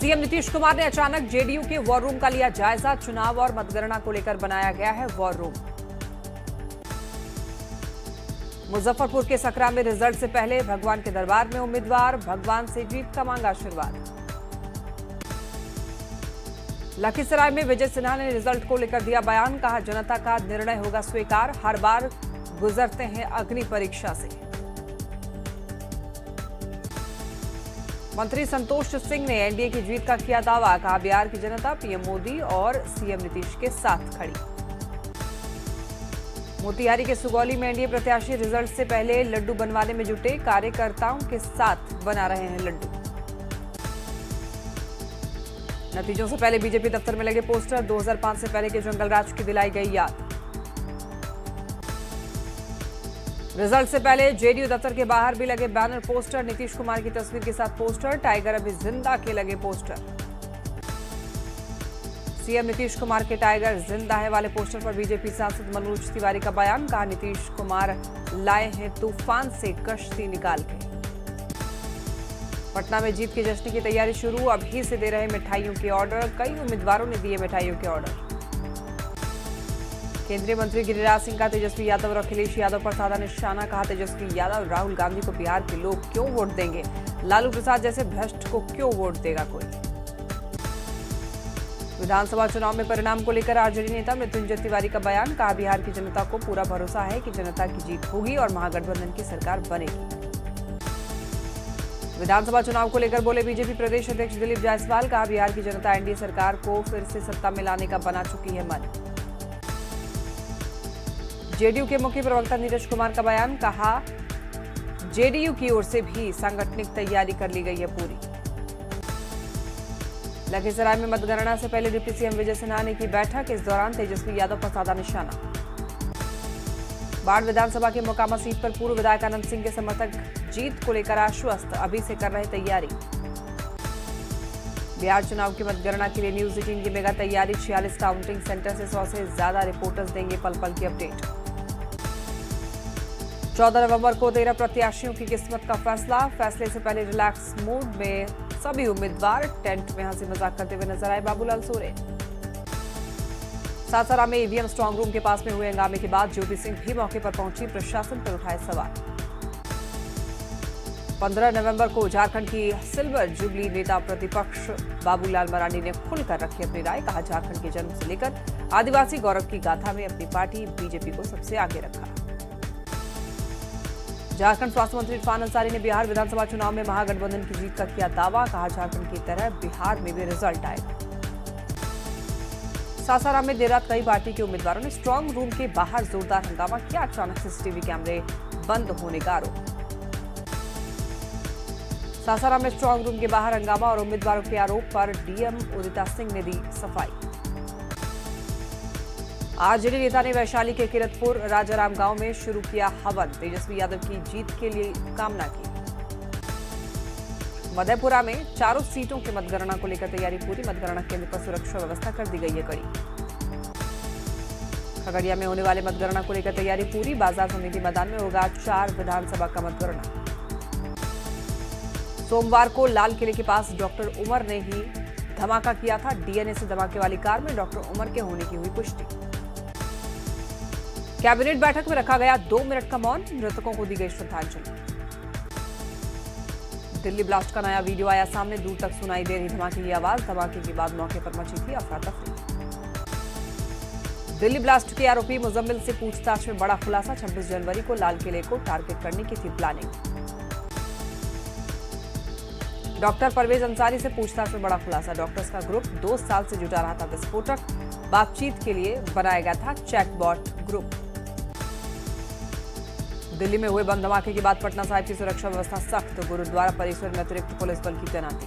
CM Nitish Kumar ने अचानक JDU के वॉर रूम का लिया जायजा। चुनाव और मतगणना को लेकर बनाया गया है वॉर रूम। मुजफ्फरपुर के सकरा में रिजल्ट से पहले भगवान के दरबार में उम्मीदवार भगवान से जीत का मांगा आशीर्वाद। लखीसराय में विजय सिन्हा ने रिजल्ट को लेकर दिया बयान। कहा, जनता का निर्णय होगा स्वीकार, हर बार गुजरते हैं अग्नि परीक्षा से। मंत्री संतोष सिंह ने एनडीए की जीत का किया दावा। कहा, बिहार की जनता पीएम मोदी और सीएम नीतीश के साथ खड़ी। मोतिहारी के सुगौली में एनडीए प्रत्याशी रिजल्ट से पहले लड्डू बनवाने में जुटे। कार्यकर्ताओं के साथ बना रहे हैं लड्डू। नतीजों से पहले बीजेपी दफ्तर में लगे पोस्टर। 2005 से पहले के जंगलराज की दिलाई गई याद। रिजल्ट से पहले जेडीयू दफ्तर के बाहर भी लगे बैनर पोस्टर। नीतीश कुमार की तस्वीर के साथ पोस्टर। टाइगर अभी जिंदा के लगे पोस्टर। सीएम नीतीश कुमार के टाइगर जिंदा है वाले पोस्टर पर बीजेपी सांसद मनोज तिवारी का बयान। कहा, नीतीश कुमार लाए हैं तूफान से कश्ती निकाल के। पटना में जीत के जश्न की तैयारी शुरू। अभी से दे रहे मिठाइयों के ऑर्डर। कई उम्मीदवारों ने दिए मिठाइयों के ऑर्डर। केंद्रीय मंत्री गिरिराज सिंह का तेजस्वी यादव और अखिलेश यादव पर साधा निशाना। कहा, तेजस्वी यादव राहुल गांधी को बिहार के लोग क्यों वोट देंगे? लालू प्रसाद जैसे भ्रष्ट को क्यों वोट देगा कोई? विधानसभा चुनाव में परिणाम को लेकर आरजेडी नेता मृत्युंजय तिवारी का बयान। कहा, बिहार की जनता को पूरा भरोसा है कि जनता की जीत होगी और महागठबंधन की सरकार बनेगी। विधानसभा चुनाव को लेकर बोले बीजेपी प्रदेश अध्यक्ष दिलीप जायसवाल। कहा, बिहार की जनता एनडीए सरकार को फिर से सत्ता में लाने का बना चुकी है मन। जेडीयू के मुख्य प्रवक्ता नीरज कुमार का बयान। कहा, जेडीयू की ओर से भी सांगठनिक तैयारी कर ली गई है पूरी। लखीसराय में मतगणना से पहले डिप्टी सीएम विजय सिन्हा ने की बैठक। इस दौरान तेजस्वी यादव पर साधा निशाना। बाढ़ विधानसभा के मोकामा सीट पर पूर्व विधायक आनंद सिंह के समर्थक जीत को लेकर आश्वस्त, अभी से कर रहे तैयारी। बिहार चुनाव की मतगणना के लिए न्यूज 18 की मेगा तैयारी। 46 काउंटिंग सेंटर से 100 से ज्यादा रिपोर्टर्स देंगे पल पल की अपडेट। 14 नवंबर को 13 प्रत्याशियों की किस्मत का फैसला। फैसले से पहले रिलैक्स मूड में सभी उम्मीदवार। टेंट में हंसी मजाक करते हुए नजर आए बाबूलाल सोरेन। सासाराम में ईवीएम स्ट्रांग रूम के पास में हुए हंगामे के बाद ज्योति सिंह भी मौके पर पहुंची। प्रशासन पर उठाए सवाल। 15 नवंबर को झारखंड की सिल्वर जुबली। नेता प्रतिपक्ष बाबूलाल मरांडी ने खुलकर रखी अपनी राय। कहा, झारखंड के जन्म से लेकर आदिवासी गौरव की गाथा में अपनी पार्टी बीजेपी को सबसे आगे रखा। झारखंड स्वास्थ्य मंत्री इरफान अंसारी ने बिहार विधानसभा चुनाव में महागठबंधन की जीत का किया दावा। कहा, झारखंड की तरह बिहार में भी रिजल्ट आएगा। सासाराम में देर रात कई पार्टी के उम्मीदवारों ने स्ट्रांग रूम के बाहर जोरदार हंगामा किया। अचानक सीसीटीवी कैमरे बंद होने का आरोप। सासाराम में स्ट्रांग रूम के बाहर हंगामा और उम्मीदवारों के आरोप पर डीएम उदिता सिंह ने दी सफाई। आरजेडी नेता ने वैशाली के किरतपुर राजाराम गांव में शुरू किया हवन। तेजस्वी यादव की जीत के लिए कामना की। मधेपुरा में चारों सीटों के मतगणना को लेकर तैयारी पूरी। मतगणना केंद्र पर सुरक्षा व्यवस्था कर दी गई है कड़ी। खगड़िया में होने वाले मतगणना को लेकर तैयारी पूरी। बाजार समिति मैदान में होगा 4 विधानसभा का मतगणना। सोमवार को लाल किले के पास डॉक्टर उमर ने ही धमाका किया था। डीएनए से धमाके वाली कार में डॉक्टर उमर के होने की हुई पुष्टि। कैबिनेट बैठक में रखा गया 2 मिनट का मौन। मृतकों को दी गई श्रद्धांजलि। दिल्ली ब्लास्ट का नया वीडियो आया सामने। दूर तक सुनाई दे रही धमाके की आवाज। धमाके के बाद मौके पर मची थी अफरा तफरी। दिल्ली ब्लास्ट के आरोपी मुजम्मिल से पूछताछ में बड़ा खुलासा। 26 जनवरी को लाल किले को टारगेट करने की थी प्लानिंग। डॉक्टर परवेज अंसारी से पूछताछ में बड़ा खुलासा। डॉक्टर्स का ग्रुप 2 साल से जुटा रहा था विस्फोटक। बातचीत के लिए बनाया गया था चैटबॉट ग्रुप। दिल्ली में हुए बम धमाके के बाद पटना साहिब की सुरक्षा व्यवस्था सख्त। गुरुद्वारा परिसर में अतिरिक्त पुलिस बल की तैनाती।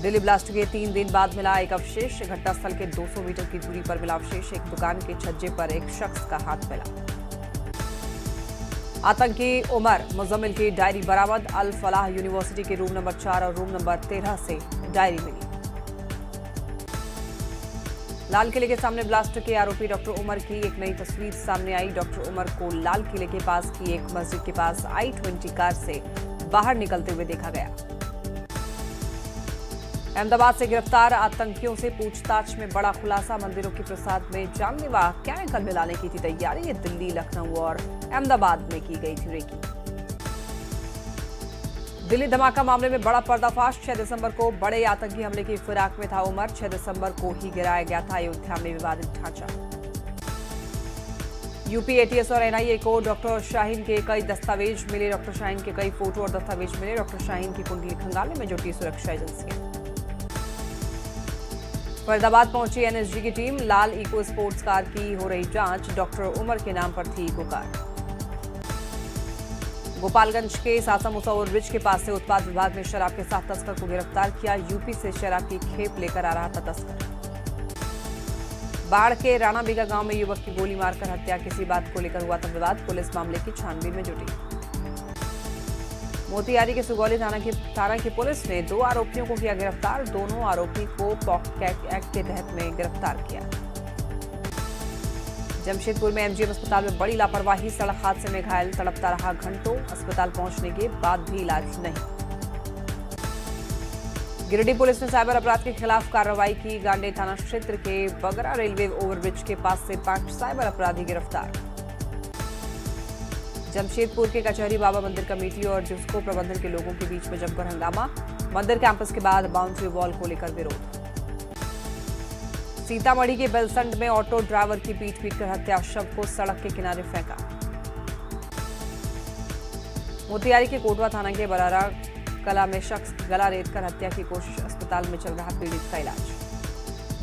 दिल्ली ब्लास्ट के 3 दिन बाद मिला एक अवशेष। घटनास्थल के 200 मीटर की दूरी पर मिला अवशेष। एक दुकान के छज्जे पर एक शख्स का हाथ मिला। आतंकी उमर मुजम्मिल की डायरी बरामद। अल फलाह यूनिवर्सिटी के रूम नंबर 4 और रूम नंबर 13 से डायरी मिली। लाल किले के सामने ब्लास्ट के आरोपी डॉक्टर उमर की एक नई तस्वीर सामने आई। डॉक्टर उमर को लाल किले के पास की एक मस्जिद के पास i20 कार से बाहर निकलते हुए देखा गया। अहमदाबाद से गिरफ्तार आतंकियों से पूछताछ में बड़ा खुलासा। मंदिरों के प्रसाद में जानलेवा केमिकल मिलाने की थी तैयारी। ये दिल्ली, लखनऊ और अहमदाबाद में की गई थी रेकी। दिल्ली धमाका मामले में बड़ा पर्दाफाश। 6 दिसंबर को बड़े आतंकी हमले की फिराक में था उमर। 6 दिसंबर को ही गिराया गया था अयोध्या में विवादित ढांचा। यूपी एटीएस और एनआईए को डॉक्टर शाहीन के कई दस्तावेज मिले। डॉक्टर शाहीन के कई फोटो और दस्तावेज मिले। डॉक्टर शाहीन की कुंडली खंगालने में जुटी सुरक्षा एजेंसियां। फरीदाबाद पहुंची एनएसजी की टीम। लाल इको स्पोर्ट्स कार की हो रही जांच। डॉक्टर उमर के नाम पर थी इको कार। गोपालगंज के सासामुसा ओवरब्रिज के पास से उत्पाद विभाग ने शराब के साथ तस्कर को गिरफ्तार किया। यूपी से शराब की खेप लेकर आ रहा था तस्कर। बाढ़ के राणा बीघा गांव में युवक की गोली मारकर हत्या। किसी बात को लेकर हुआ था विवाद। पुलिस मामले की छानबीन में जुटी। मोतिहारी के सुगौली थाना की पुलिस ने 2 आरोपियों को किया गिरफ्तार। दोनों आरोपी को पॉक्सो एक्ट के तहत में गिरफ्तार किया। जमशेदपुर में एमजीएम अस्पताल में बड़ी लापरवाही। सड़क हादसे में घायल तड़पता रहा घंटों। अस्पताल पहुंचने के बाद भी इलाज नहीं। गिरिडीह पुलिस ने साइबर अपराध के खिलाफ कार्रवाई की। गांडे थाना क्षेत्र के बगरा रेलवे ओवरब्रिज के पास से 5 साइबर अपराधी गिरफ्तार। जमशेदपुर के कचहरी बाबा मंदिर कमेटी और जिसको प्रबंधन के लोगों के बीच में जमकर हंगामा। मंदिर कैंपस के बाद बाउंड्री वॉल को लेकर विरोध। सीतामढ़ी के बेलसंड में ऑटो ड्राइवर की पीट-पीटकर हत्या। शव को सड़क के किनारे फेंका। मोतिहारी के कोटवा थाना के बरारा कला में शख्स गला रेतकर हत्या की कोशिश। अस्पताल में चल रहा पीड़ित का इलाज।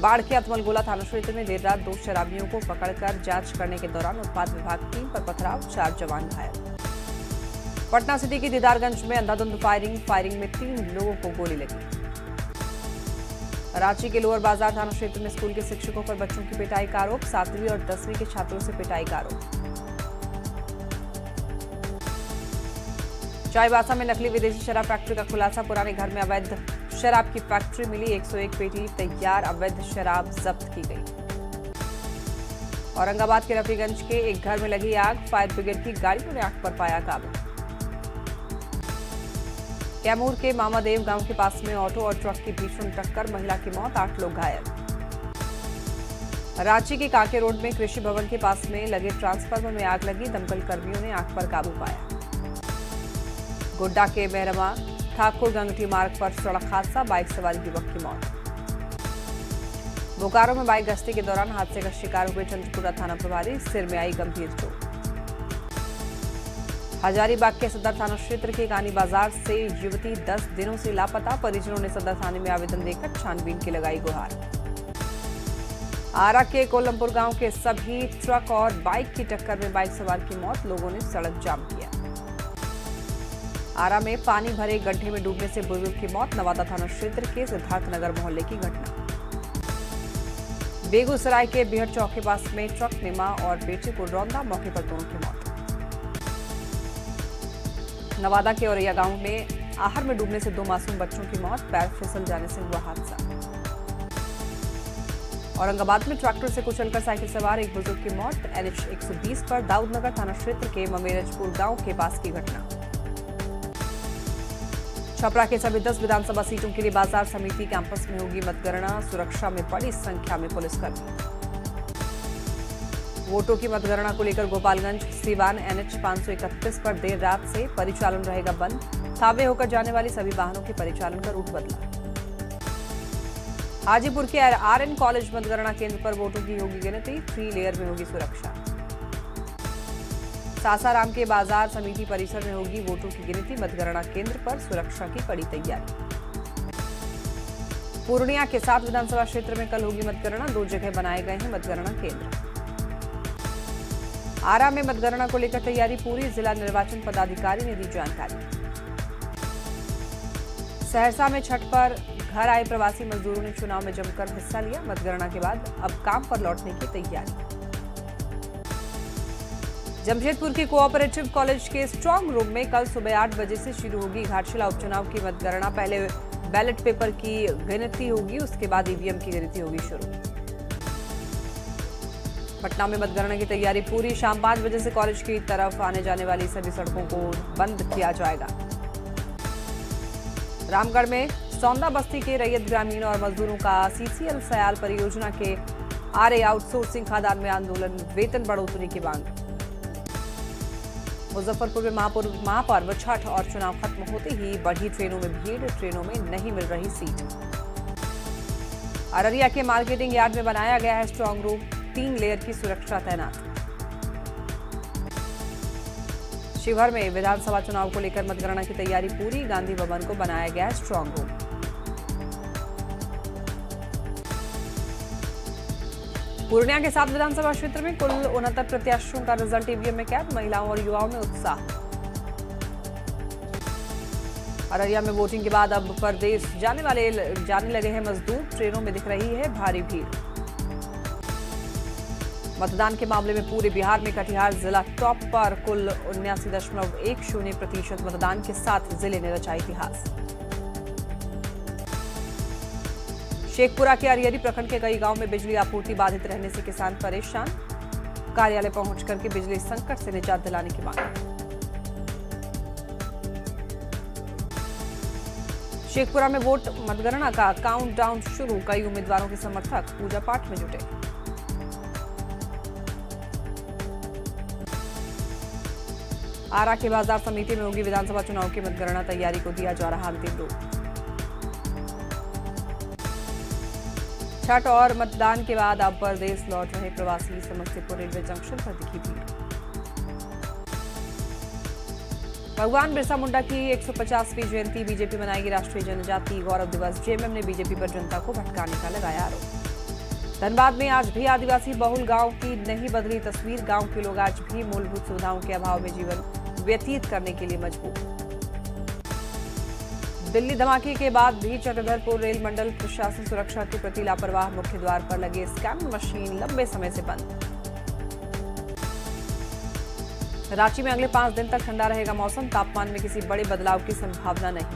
बाढ़ के अतमलगोला थाना क्षेत्र में देर रात 2 शराबियों को पकड़कर जांच करने के दौरान उत्पाद विभाग टीम पर पथराव। 4 जवान घायल। पटना सिटी की दीदारगंज में अंधाधुंध फायरिंग में 3 लोगों को गोली लगी। रांची के लोअर बाजार थाना क्षेत्र में स्कूल के शिक्षकों पर बच्चों की पिटाई का आरोप। 7वीं और 10वीं के छात्रों से पिटाई का आरोप। चाईबासा में नकली विदेशी शराब फैक्ट्री का खुलासा। पुराने घर में अवैध शराब की फैक्ट्री मिली। 101 पेटी तैयार अवैध शराब जब्त की गई। औरंगाबाद के रफीगंज के एक घर में लगी आग। फायर ब्रिगेड की गाड़ियों ने आग पर पाया काबू। कैमूर के मामादेव गांव के पास में ऑटो और ट्रक की भीषण टक्कर। महिला की मौत, 8 लोग घायल। रांची के कांके रोड में कृषि भवन के पास में लगे ट्रांसफार्मर में आग लगी। दमकल कर्मियों ने आग पर काबू पाया। गोड्डा के मेहरमा ठाकुर गंगटी मार्ग पर सड़क हादसा। बाइक सवार युवक की मौत। बोकारो में बाइक गश्ती के दौरान हादसे का शिकार हुए चंद्रपुरा थाना प्रभारी। सिर में आई गंभीर चोट। हजारीबाग के सदर थाना क्षेत्र के गानी बाजार से युवती 10 दिनों से लापता। परिजनों ने सदर थाने में आवेदन देकर छानबीन की लगाई गुहार। आरा के कोलमपुर गांव के सभी ट्रक और बाइक की टक्कर में बाइक सवार की मौत। लोगों ने सड़क जाम किया। आरा में पानी भरे गड्ढे में डूबने से बुजुर्ग की मौत। नवादा थाना क्षेत्र के सिद्धार्थनगर मोहल्ले की घटना। बेगूसराय के बिहड़ चौक के पास में ट्रक ने मां और बेटे को रौंदा। मौके पर दोनों की मौत। नवादा के औरैया गांव में आहर में डूबने से 2 मासूम बच्चों की मौत। पैर फिसल जाने से हुआ हादसा। औरंगाबाद में ट्रैक्टर से कुचलकर साइकिल सवार एक बुजुर्ग की मौत। एनएच 120 पर दाऊदनगर थाना क्षेत्र के ममेरजपुर गांव के पास की घटना। छपरा के सभी 10 विधानसभा सीटों के लिए बाजार समिति कैंपस में होगी मतगणना। सुरक्षा में बड़ी संख्या में पुलिसकर्मी। वोटों की मतगणना को लेकर गोपालगंज सीवान एनएच 531 पर देर रात से परिचालन रहेगा बंद। थावे होकर जाने वाली सभी वाहनों के परिचालन का रूट बदला। हाजीपुर के आरएन कॉलेज मतगणना केंद्र पर वोटों की होगी गिनती। 3 लेयर में होगी सुरक्षा। सासाराम के बाजार समिति परिसर में होगी वोटों की गिनती। मतगणना केंद्र पर सुरक्षा की कड़ी तैयारी। पूर्णिया के 7 विधानसभा क्षेत्र में कल होगी मतगणना। 2 जगह बनाए गए हैं मतगणना केंद्र। आरा में मतगणना को लेकर तैयारी पूरी। जिला निर्वाचन पदाधिकारी ने दी जानकारी। सहरसा में छठ पर घर आए प्रवासी मजदूरों ने चुनाव में जमकर हिस्सा लिया। मतगणना के बाद अब काम पर लौटने की तैयारी। जमशेदपुर के कोऑपरेटिव कॉलेज के स्ट्रांग रूम में कल सुबह 8 बजे से शुरू होगी घाटशिला उपचुनाव की मतगणना। पहले बैलेट पेपर की गिनती होगी, उसके बाद ईवीएम की गिनती होगी शुरू। पटना में मतगणना की तैयारी पूरी। शाम 5 बजे से कॉलेज की तरफ आने जाने वाली सभी सड़कों को बंद किया जाएगा। रामगढ़ में सौंदा बस्ती के रैयत ग्रामीण और मजदूरों का सीसीएल सयाल परियोजना के आरए आउटसोर्सिंग खदान में आंदोलन, वेतन बढ़ोतरी की मांग। मुजफ्फरपुर में महापर्व छठ और चुनाव खत्म होते ही बढ़ी ट्रेनों में भीड़, ट्रेनों में नहीं मिल रही सीट। अररिया के मार्केटिंग यार्ड में बनाया गया है स्ट्रांग रूम, 3 लेयर की सुरक्षा तैनात। शिवहर में विधानसभा चुनाव को लेकर मतगणना की तैयारी पूरी, गांधी भवन को बनाया गया स्ट्रांग रूम। पूर्णिया के 7 विधानसभा क्षेत्र में कुल 69 प्रत्याशियों का रिजल्ट ईवीएम में कैद, महिलाओं और युवाओं में उत्साह। अररिया में वोटिंग के बाद अब परदेश जाने लगे हैं मजदूर, ट्रेनों में दिख रही है भारी भीड़। मतदान के मामले में पूरे बिहार में कटिहार जिला टॉप पर, कुल 79.10% मतदान के साथ जिले ने रचा इतिहास। शेखपुरा के अरियरी प्रखंड के कई गांव में बिजली आपूर्ति बाधित रहने से किसान परेशान, कार्यालय पहुंच करके बिजली संकट से निजात दिलाने की मांग। शेखपुरा में वोट मतगणना का काउंटडाउन शुरू, कई उम्मीदवारों के समर्थक पूजा पाठ में जुटे। आरा के बाजार समिति में होगी विधानसभा चुनाव की मतगणना, तैयारी को दिया जा रहा अंतिम रूप। छठ और मतदान के बाद अब परदेश लौट रहे प्रवासी, समस्तीपुर रेलवे जंक्शन पर दिखी भीड़। भगवान बिरसा मुंडा की 150वीं जयंती, बीजेपी मनाएगी राष्ट्रीय जनजाति गौरव दिवस, जेएमएम ने बीजेपी पर जनता को भटकाने का लगाया आरोप। धनबाद में आज भी आदिवासी बहुल गांव की नहीं बदली तस्वीर, गांव के लोग आज भी मूलभूत सुविधाओं के अभाव में जीवन व्यतीत करने के लिए मजबूर। दिल्ली धमाके के बाद भी चक्रधरपुर रेल मंडल प्रशासन सुरक्षा के प्रति लापरवाह, मुख्य द्वार पर लगे स्कैन मशीन लंबे समय से बंद। रांची में अगले 5 दिन तक ठंडा रहेगा मौसम, तापमान में किसी बड़े बदलाव की संभावना नहीं।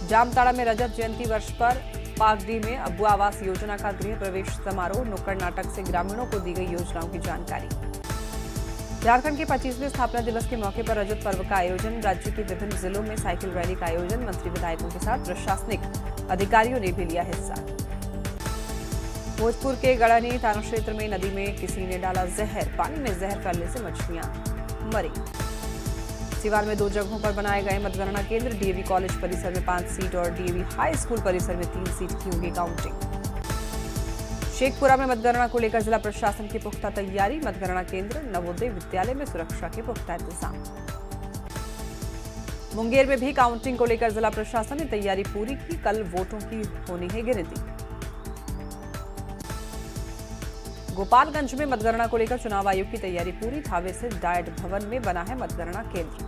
जामताड़ा में रजत जयंती वर्ष पर पाकडी में अब्बू आवास योजना का गृह प्रवेश समारोह, नुक्कड़ नाटक से ग्रामीणों को दी गई योजनाओं की जानकारी। झारखंड के 25वें स्थापना दिवस के मौके पर रजत पर्व का आयोजन, राज्य के विभिन्न जिलों में साइकिल रैली का आयोजन, मंत्री विधायकों के साथ प्रशासनिक अधिकारियों ने भी लिया हिस्सा। भोजपुर के गढ़नी थाना क्षेत्र में नदी में किसी ने डाला जहर, पानी में जहर फैलने से मछलियां मरी। सिवान में 2 जगहों पर बनाए गए मतगणना केंद्र, डीएवी कॉलेज परिसर में 5 सीट और डीएवी हाई स्कूल परिसर में 3 सीट की होगी काउंटिंग। शेखपुरा में मतगणना को लेकर जिला प्रशासन की पुख्ता तैयारी, मतगणना केंद्र नवोदय विद्यालय में सुरक्षा के पुख्ता इंतजाम। मुंगेर में भी काउंटिंग को लेकर जिला प्रशासन ने तैयारी पूरी की, कल वोटों की होनी है गिनती। गोपालगंज में मतगणना को लेकर चुनाव आयोग की तैयारी पूरी, थावे से डायट भवन में बना है मतगणना केंद्र।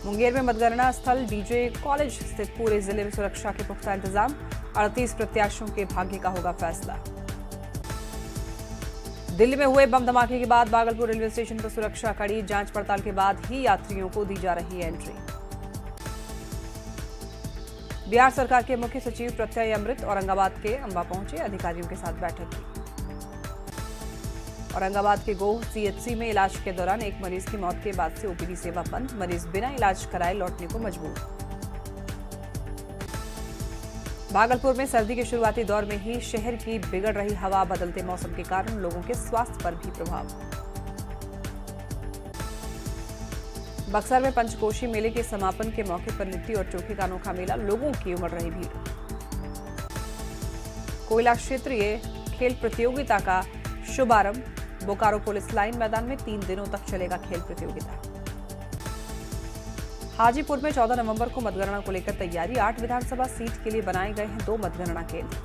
मुंगेर में मतगणना स्थल डीजे कॉलेज स्थित, पूरे जिले में सुरक्षा के पुख्ता इंतजाम, 38 प्रत्याशियों के भाग्य का होगा फैसला। दिल्ली में हुए बम धमाके के बाद भागलपुर रेलवे स्टेशन पर सुरक्षा कड़ी, जांच पड़ताल के बाद ही यात्रियों को दी जा रही है एंट्री। बिहार सरकार के मुख्य सचिव प्रत्यय अमृत औरंगाबाद के अंबा पहुंचे, अधिकारियों के साथ बैठक की। औरंगाबाद के गोह सीएचसी में इलाज के दौरान एक मरीज की मौत के बाद से ओपीडी सेवा बंद, मरीज बिना इलाज कराए लौटने को मजबूर। भागलपुर में सर्दी के शुरुआती दौर में ही शहर की बिगड़ रही हवा, बदलते मौसम के कारण लोगों के स्वास्थ्य पर भी प्रभाव। बक्सर में पंचकोशी मेले के समापन के मौके पर लिट्टी और चोखे का अनोखा मेला, लोगों की उमड़ रही भीड़। कोयला क्षेत्रीय खेल प्रतियोगिता का शुभारंभ, बोकारो पुलिस लाइन मैदान में 3 दिनों तक चलेगा खेल प्रतियोगिता। हाजीपुर में 14 नवंबर को मतगणना को लेकर तैयारी, 8 विधानसभा सीट के लिए बनाए गए हैं 2 मतगणना केंद्र।